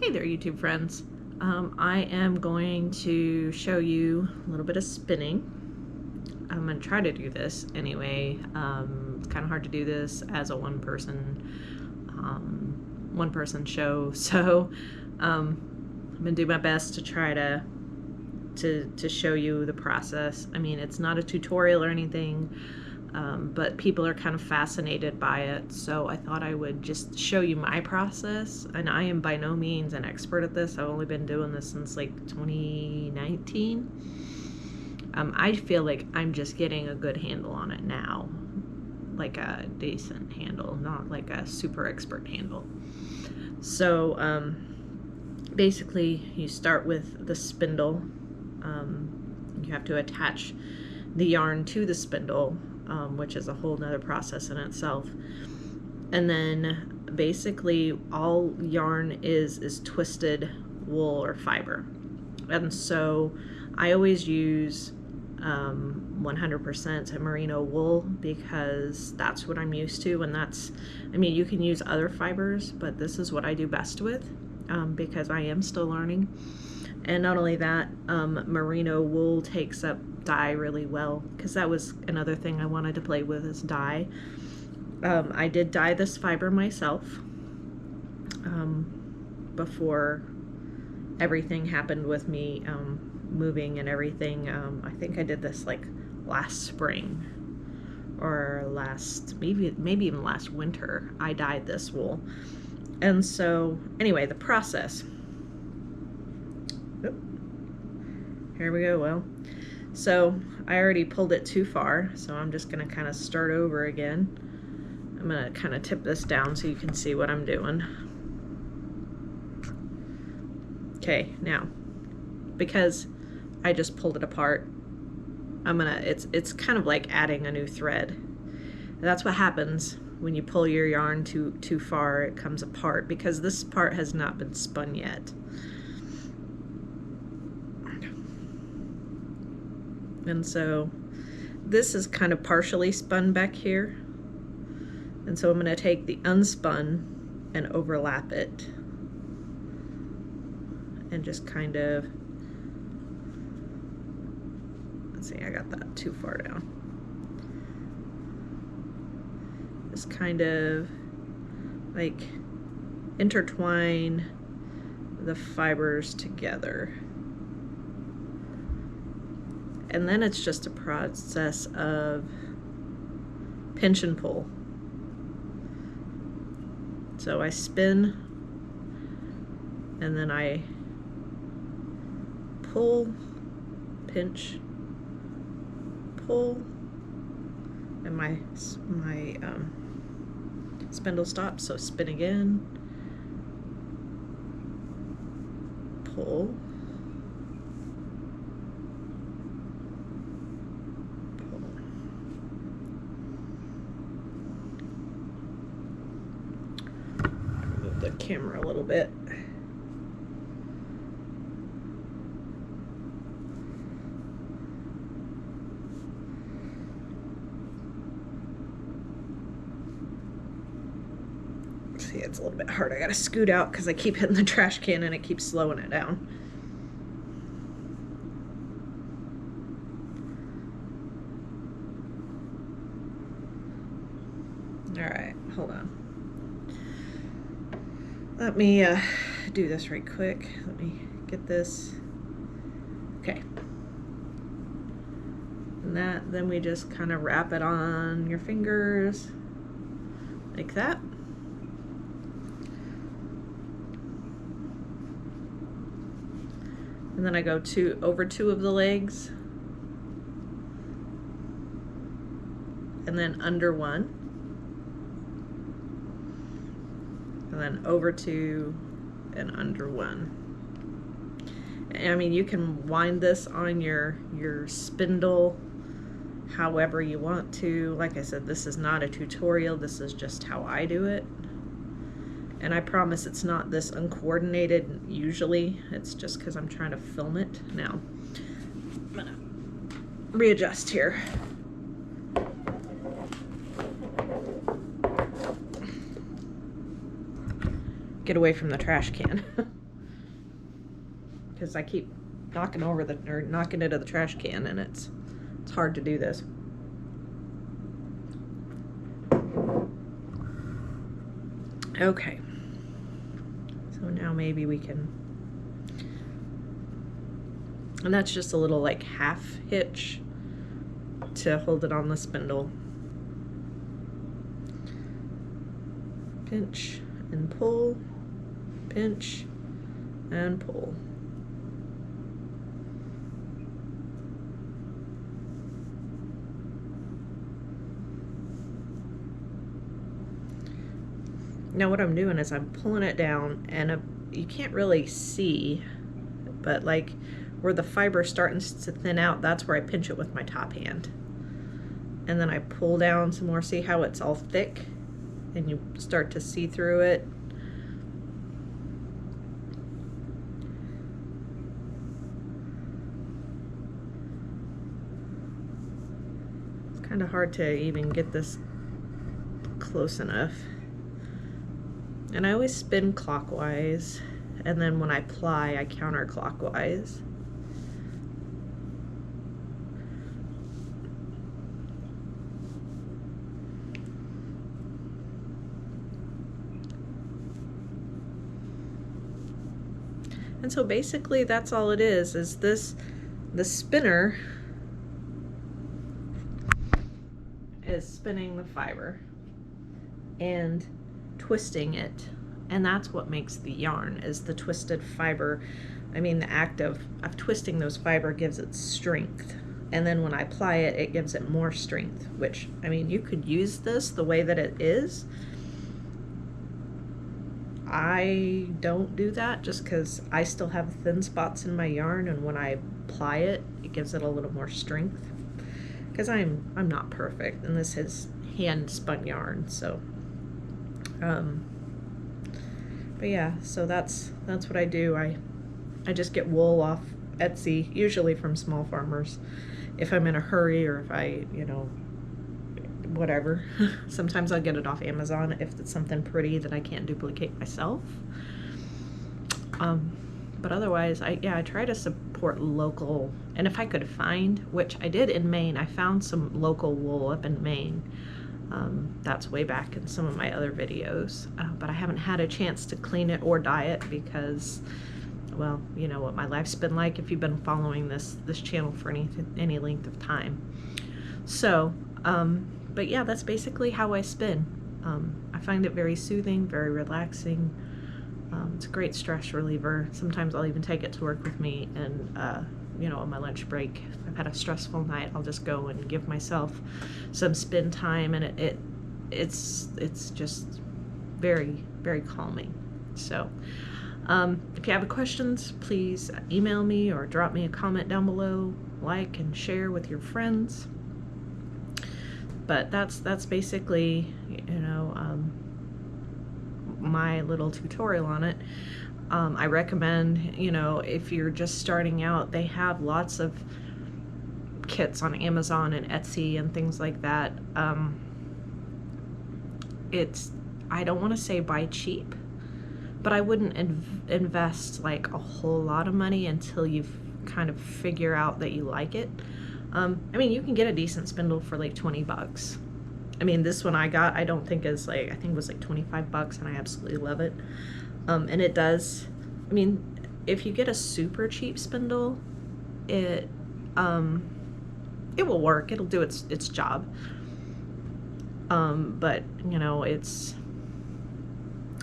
Hey there, YouTube friends. I am going to show you a little bit of spinning. I'm going to try to do this anyway. It's kind of hard to do this as a one-person show, so I'm going to do my best to try to show you the process. I mean, it's not a tutorial or anything. But people are kind of fascinated by it, so I thought I would just show you my process. And I am by no means an expert at this. I've only been doing this since like 2019. I feel like I'm just getting a good handle on it now, like a decent handle, not like a super expert handle. So basically you start with the spindle. You have to attach the yarn to the spindle, which is a whole nother process in itself. And then basically all yarn is twisted wool or fiber. And so I always use 100% merino wool because that's what I'm used to, and that's, I mean, you can use other fibers, but this is what I do best with because I am still learning. And not only that, merino wool takes up dye really well, because that was another thing I wanted to play with, is dye. I did dye this fiber myself before everything happened with me moving and everything. I think I did this like last spring or maybe even last winter. I dyed this wool. And so anyway, the process. Here we go. Well, so I already pulled it too far, so I'm just going to kind of start over again. I'm going to kind of tip this down so you can see what I'm doing. Okay, now, because I just pulled it apart, it's kind of like adding a new thread. That's what happens when you pull your yarn too far. It comes apart because this part has not been spun yet. And so this is kind of partially spun back here. And so I'm going to take the unspun and overlap it. And just kind of, let's see, I got that too far down. Just kind of like intertwine the fibers together. And then it's just a process of pinch and pull. So I spin, and then I pull, pinch, pull, and my spindle stops, so spin again, pull, the camera a little bit. See, it's a little bit hard. I gotta scoot out because I keep hitting the trash can and it keeps slowing it down. All right, hold on. Let me do this right quick. Let me get this. Okay. And then we just kind of wrap it on your fingers like that. And then I go over two of the legs, and then under one, and then over two and under one. I mean, you can wind this on your spindle however you want to. Like I said, this is not a tutorial. This is just how I do it. And I promise it's not this uncoordinated usually. It's just because I'm trying to film it. Now, I'm gonna readjust here. Get away from the trash can. because I keep knocking knocking into the trash can, and it's hard to do this. Okay, so now maybe we can, and that's just a little like half hitch to hold it on the spindle. Pinch and pull, pinch and pull. Now what I'm doing is I'm pulling it down, and you can't really see, but like where the fiber's starting to thin out, that's where I pinch it with my top hand. And then I pull down some more. See how it's all thick? And you start to see through it. It's kind of hard to even get this close enough. And I always spin clockwise, and then when I ply, I counterclockwise. And so basically that's all it is this, the spinner is spinning the fiber and twisting it, and that's what makes the yarn, is the twisted fiber. I mean, the act of twisting those fiber gives it strength, and then when I apply it, it gives it more strength, which, I mean, you could use this the way that it is. I don't do that just because I still have thin spots in my yarn, and when I apply it, it gives it a little more strength, because I'm not perfect, and this is hand spun yarn. So but yeah, so that's what I do. I just get wool off Etsy, usually from small farmers, if I'm in a hurry, or if I, you know, whatever. Sometimes I'll get it off Amazon if it's something pretty that I can't duplicate myself. But otherwise, I try to support local, and if I could find, which I did in Maine, I found some local wool up in Maine. That's way back in some of my other videos, but I haven't had a chance to clean it or dye it because, well, you know what my life's been like if you've been following this channel for any length of time. So, but yeah, that's basically how I spin. I find it very soothing, very relaxing. It's a great stress reliever. Sometimes I'll even take it to work with me, and you know, on my lunch break, if I've had a stressful night, I'll just go and give myself some spin time, and it's just very, very calming. So if you have questions, please email me or drop me a comment down below, like and share with your friends. But that's basically, you know, my little tutorial on it. I recommend, you know, if you're just starting out, they have lots of kits on Amazon and Etsy and things like that. I don't want to say buy cheap, but I wouldn't invest like a whole lot of money until you kind of figure out that you like it. I mean, you can get a decent spindle for like 20 bucks. I mean, this one I got, I don't think is like, I think it was like 25 bucks, and I absolutely love it. And it does, I mean, if you get a super cheap spindle, it will work, it'll do its job. But, you know, it's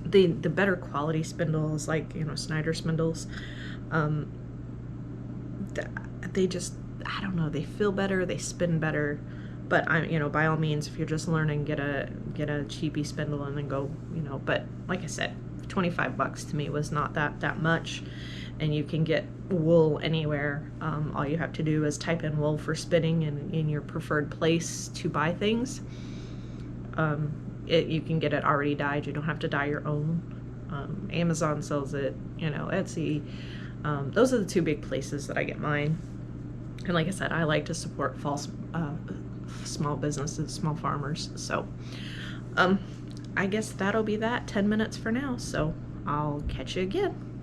the better quality spindles, like, you know, Snyder spindles, they just, I don't know, they feel better, they spin better. But you know, by all means, if you're just learning, get a cheapy spindle and then go, you know. But like I said, 25 bucks to me was not that much, and you can get wool anywhere. All you have to do is type in wool for spinning in your preferred place to buy things. You can get it already dyed. You don't have to dye your own. Amazon sells it, you know, Etsy. Those are the two big places that I get mine. And like I said, I like to support small businesses, small farmers. So I guess that'll be that. 10 minutes for now, so I'll catch you again.